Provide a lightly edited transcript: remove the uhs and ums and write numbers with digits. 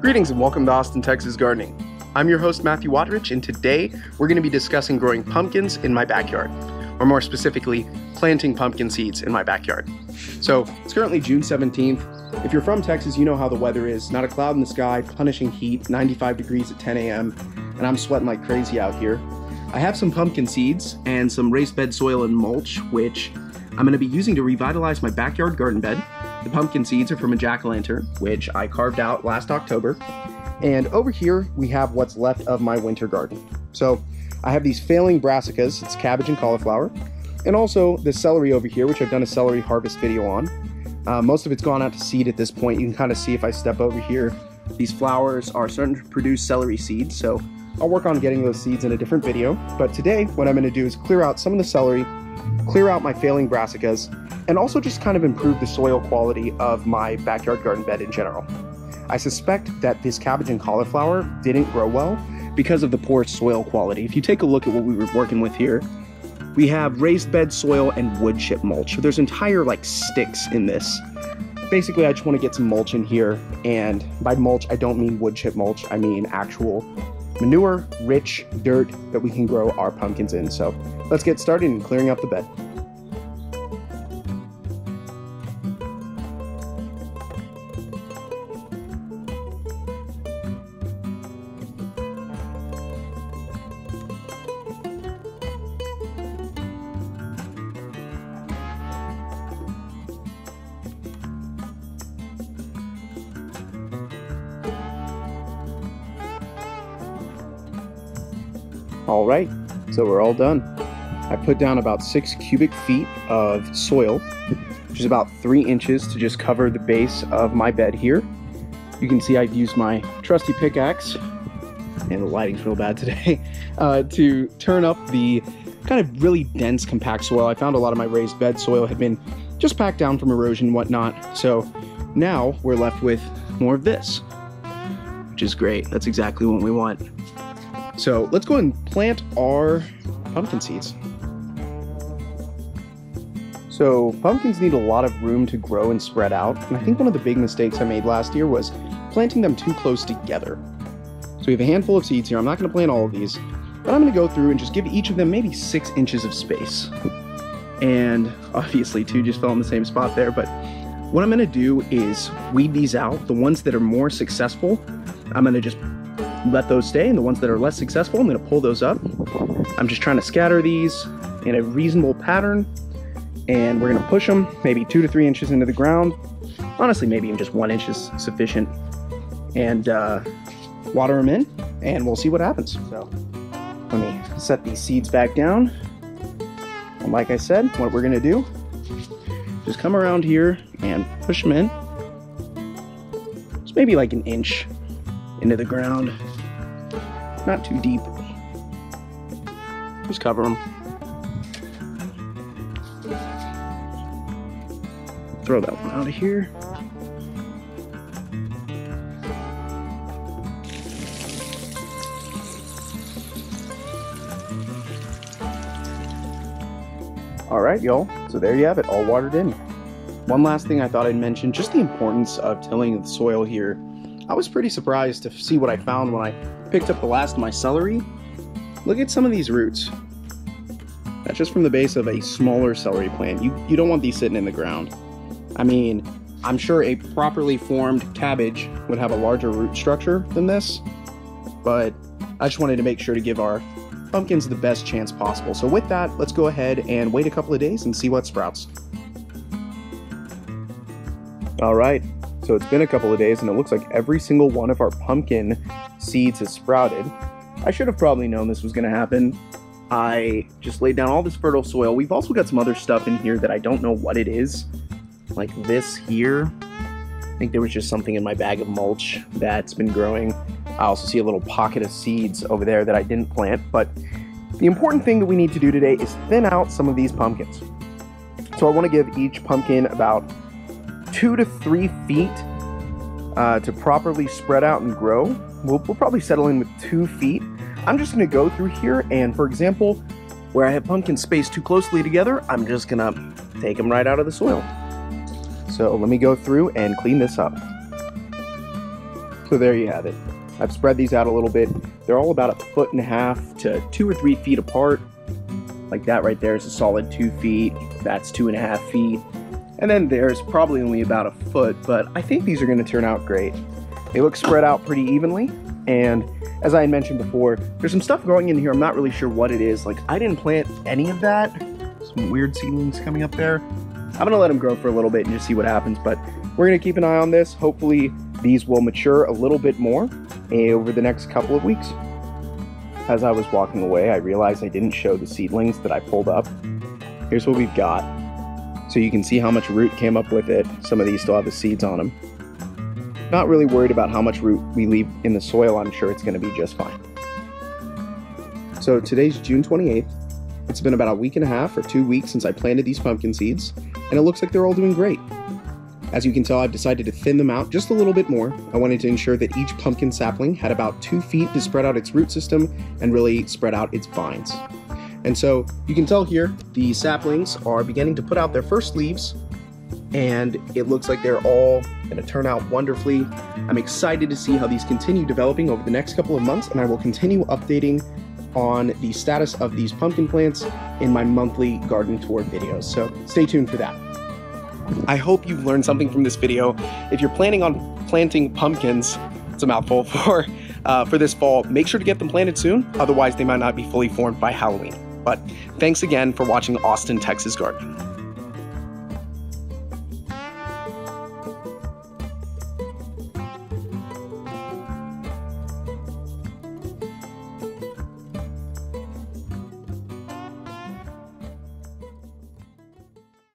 Greetings and welcome to Austin, Texas Gardening. I'm your host, Matthew Waterich, and today we're going to be discussing growing pumpkins in my backyard, or more specifically, planting pumpkin seeds in my backyard. So it's currently June 17th. If you're from Texas, you know how the weather is. Not a cloud in the sky, punishing heat, 95 degrees at 10 a.m., and I'm sweating like crazy out here. I have some pumpkin seeds and some raised bed soil and mulch, which I'm going to be using to revitalize my backyard garden bed. The pumpkin seeds are from a jack-o'-lantern, which I carved out last October. And over here, we have what's left of my winter garden. So I have these failing brassicas, it's cabbage and cauliflower, and also the celery over here, which I've done a celery harvest video on. Most of it's gone out to seed at this point. You can kind of see if I step over here, these flowers are starting to produce celery seeds. So I'll work on getting those seeds in a different video. But today, what I'm going to do is clear out some of the celery, clear out my failing brassicas, and also just kind of improve the soil quality of my backyard garden bed in general. I suspect that this cabbage and cauliflower didn't grow well because of the poor soil quality. If you take a look at what we were working with here, we have raised bed soil and wood chip mulch. So there's entire like sticks in this. Basically, I just want to get some mulch in here, and by mulch, I don't mean wood chip mulch, I mean actual manure, rich dirt that we can grow our pumpkins in. So let's get started in clearing up the bed. All right, so we're all done. I put down about 6 cubic feet of soil, which is about 3 inches to just cover the base of my bed here. You can see I've used my trusty pickaxe, and the lighting's real bad today, to turn up the kind of really dense compact soil. I found a lot of my raised bed soil had been just packed down from erosion and whatnot. So now we're left with more of this, which is great. That's exactly what we want. So let's go ahead and plant our pumpkin seeds. So pumpkins need a lot of room to grow and spread out. And I think one of the big mistakes I made last year was planting them too close together. So we have a handful of seeds here. I'm not going to plant all of these, but I'm going to go through and just give each of them maybe 6 inches of space. And obviously 2 just fell in the same spot there, but what I'm going to do is weed these out. The ones that are more successful, I'm going to just let those stay, and the ones that are less successful, I'm going to pull those up. I'm just trying to scatter these in a reasonable pattern, and we're going to push them maybe 2 to 3 inches into the ground. Honestly, maybe even just 1 inch is sufficient, and water them in, and we'll see what happens. So let me set these seeds back down, and like I said, what we're going to do, just come around here and push them in. It's maybe like 1 inch into the ground. Not too deep. Just cover them. Throw that one out of here. All right, y'all. So there you have it, all watered in. One last thing I thought I'd mention, just the importance of tilling the soil here. I was pretty surprised to see what I found when I picked up the last of my celery. Look at some of these roots. That's just from the base of a smaller celery plant. You don't want these sitting in the ground. I mean, I'm sure a properly formed cabbage would have a larger root structure than this, but I just wanted to make sure to give our pumpkins the best chance possible. So with that, let's go ahead and wait a couple of days and see what sprouts. All right. So it's been a couple of days, and it looks like every single one of our pumpkin seeds has sprouted. I should have probably known this was going to happen. I just laid down all this fertile soil. We've also got some other stuff in here that I don't know what it is. Like this here. I think there was just something in my bag of mulch that's been growing. I also see a little pocket of seeds over there that I didn't plant. But the important thing that we need to do today is thin out some of these pumpkins. So I want to give each pumpkin about 2 to 3 feet to properly spread out and grow. We'll probably settle in with 2 feet. I'm just going to go through here, and for example, where I have pumpkins spaced too closely together, I'm just going to take them right out of the soil. So let me go through and clean this up. So there you have it. I've spread these out a little bit. They're all about 1.5 to 2 or 3 feet apart. Like that right there is a solid 2 feet. That's 2.5 feet. And then there's probably only about 1 foot, but I think these are going to turn out great. They look spread out pretty evenly, and as I had mentioned before, there's some stuff growing in here. I'm not really sure what it is. Like, I didn't plant any of that. Some weird seedlings coming up there. I'm going to let them grow for a little bit and just see what happens, but we're going to keep an eye on this. Hopefully, these will mature a little bit more over the next couple of weeks. As I was walking away, I realized I didn't show the seedlings that I pulled up. Here's what we've got. So you can see how much root came up with it. Some of these still have the seeds on them. Not really worried about how much root we leave in the soil. I'm sure it's going to be just fine. So today's June 28th. It's been about 1.5 weeks or 2 weeks since I planted these pumpkin seeds, and it looks like they're all doing great. As you can tell, I've decided to thin them out just a little bit more. I wanted to ensure that each pumpkin sapling had about 2 feet to spread out its root system and really spread out its vines. And so you can tell here, the saplings are beginning to put out their first leaves, and it looks like they're all going to turn out wonderfully. I'm excited to see how these continue developing over the next couple of months, and I will continue updating on the status of these pumpkin plants in my monthly garden tour videos. So stay tuned for that. I hope you've learned something from this video. If you're planning on planting pumpkins, it's a mouthful, for this fall, make sure to get them planted soon. Otherwise, they might not be fully formed by Halloween. But thanks again for watching Austin, Texas Gardening.